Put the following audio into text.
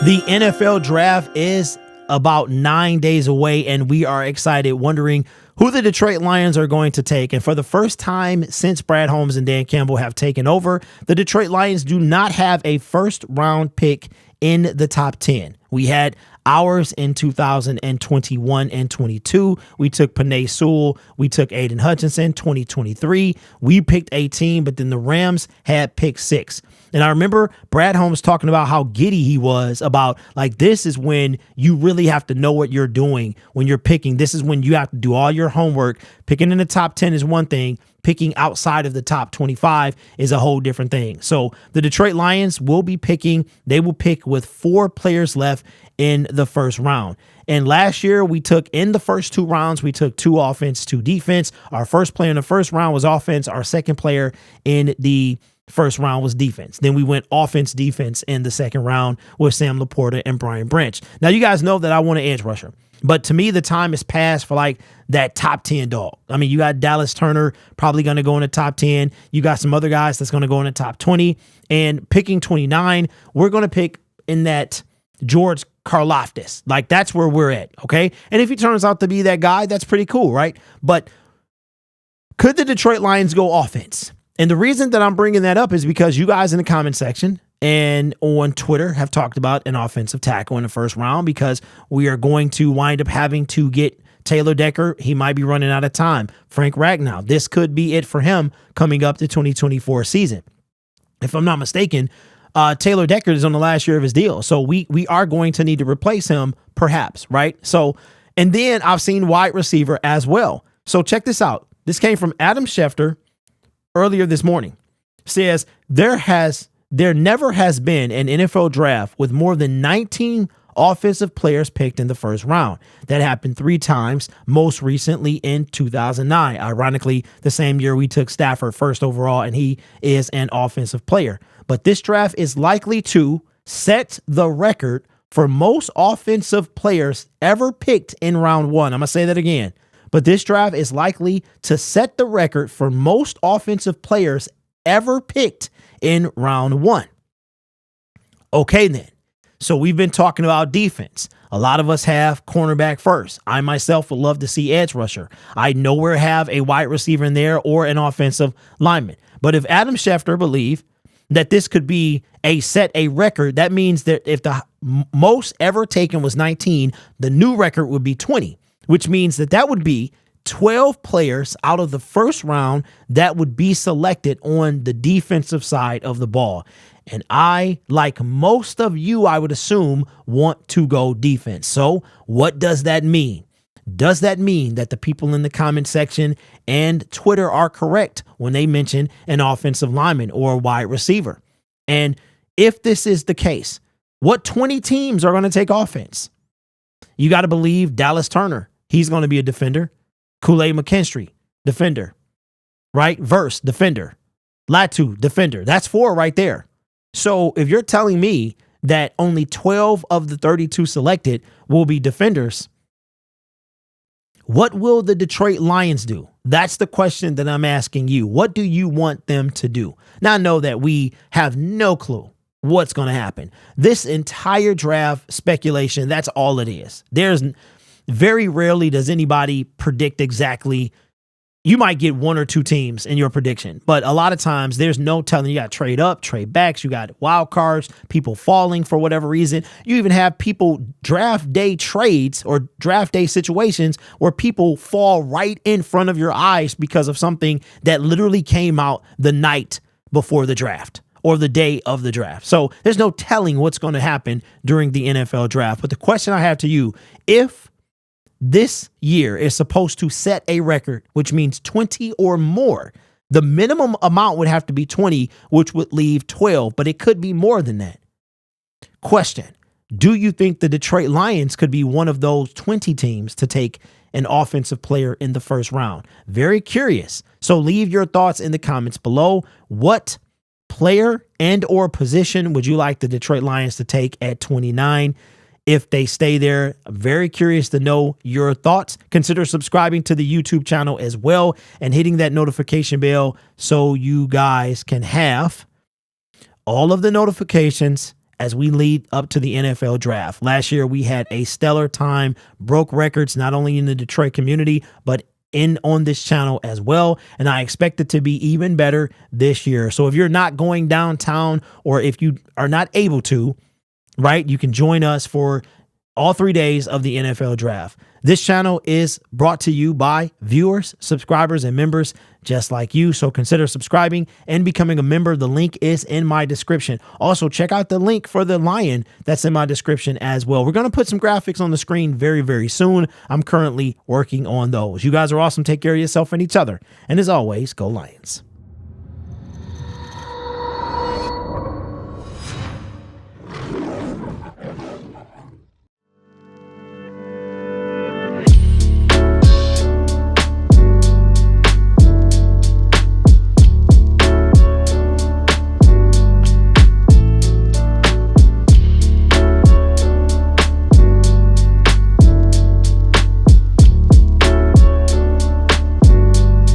The NFL draft is about 9 days away, and we are excited, wondering who the Detroit Lions are going to take. And for the first time since Brad Holmes and Dan Campbell have taken over, the Detroit Lions do not have a first-round pick in the top 10. We had ours in 2021 and 22. We took Penei Sewell. We took Aiden Hutchinson. 2023, we picked 18, but then the Rams had pick 6. And I remember Brad Holmes talking about how giddy he was about, like, this is when you really have to know what you're doing when you're picking. This is when you have to do all your homework. Picking in the top 10 is one thing. Picking outside of the top 25 is a whole different thing. So the Detroit Lions will be picking. They will pick with 4 players left in the first round. And last year we took, in the first 2 rounds, we took 2 offense, 2 defense. Our first player in the first round was offense. Our second player in the first round was defense. Then we went offense, defense in the second round with Sam Laporta and Brian Branch. Now, you guys know that I want an edge rusher, but to me, the time has passed for like that top 10 dog. I mean, you got Dallas Turner probably going to go in the top 10. You got some other guys that's going to go in the top 20. And picking 29, we're going to pick in that George Karlaftis. Like, that's where we're at, okay? And if he turns out to be that guy, that's pretty cool, right? But could the Detroit Lions go offense? And the reason that I'm bringing that up is because you guys in the comment section and on Twitter have talked about an offensive tackle in the first round, because we are going to wind up having to get Taylor Decker. He might be running out of time. Frank Ragnow, this could be it for him coming up the 2024 season. If I'm not mistaken, Taylor Decker is on the last year of his deal. So we are going to need to replace him, perhaps, right? So, and then I've seen wide receiver as well. So check this out. This came from Adam Schefter earlier this morning. Says there never has been an NFL draft with more than 19 offensive players picked in the first round. That happened 3 times, most recently in 2009. Ironically, the same year we took Stafford first overall, and he is an offensive player. But this draft is likely to set the record for most offensive players ever picked in round 1. I'm going to say that again. But this draft is likely to set the record for most offensive players ever picked in round 1. Okay, then. So we've been talking about defense. A lot of us have cornerback first. I myself would love to see edge rusher. I nowhere have a wide receiver in there or an offensive lineman. But if Adam Schefter believe that this could be a record, that means that if the most ever taken was 19, the new record would be 20. Which means that would be 12 players out of the first round that would be selected on the defensive side of the ball. And I, like most of you, I would assume, want to go defense. So what does that mean? Does that mean that the people in the comment section and Twitter are correct when they mention an offensive lineman or a wide receiver? And if this is the case, what 20 teams are going to take offense? You got to believe Dallas Turner. He's going to be a defender. Kool-Aid McKinstry, defender. Right? Verse, defender. Latu, defender. That's 4 right there. So if you're telling me that only 12 of the 32 selected will be defenders, what will the Detroit Lions do? That's the question that I'm asking you. What do you want them to do? Now, I know that we have no clue what's going to happen. This entire draft speculation, that's all it is. There's very rarely does anybody predict exactly. You might get 1 or 2 teams in your prediction, but a lot of times there's no telling. You got trade up, trade backs, you got wild cards, people falling for whatever reason. You even have people draft day trades or draft day situations where people fall right in front of your eyes because of something that literally came out the night before the draft or the day of the draft. So there's no telling what's going to happen during the NFL draft. But the question I have to you, if this year is supposed to set a record, which means 20 or more, the minimum amount would have to be 20, which would leave 12, but it could be more than that. Question: do you think the Detroit Lions could be one of those 20 teams to take an offensive player in the first round? Very curious. So leave your thoughts in the comments below. What player and or position would you like the Detroit Lions to take at 29? If they stay there, I'm very curious to know your thoughts. Consider subscribing to the YouTube channel as well and hitting that notification bell so you guys can have all of the notifications as we lead up to the NFL draft. Last year, we had a stellar time, broke records, not only in the Detroit community, but on this channel as well. And I expect it to be even better this year. So if you're not going downtown, or if you are not able to, right, you can join us for all 3 days of the NFL draft. This channel is brought to you by viewers, subscribers, and members just like you. So consider subscribing and becoming a member. The link is in my description. Also, check out the link for the lion that's in my description as well. We're going to put some graphics on the screen very, very soon. I'm currently working on those. You guys are awesome. Take care of yourself and each other. And as always, go Lions.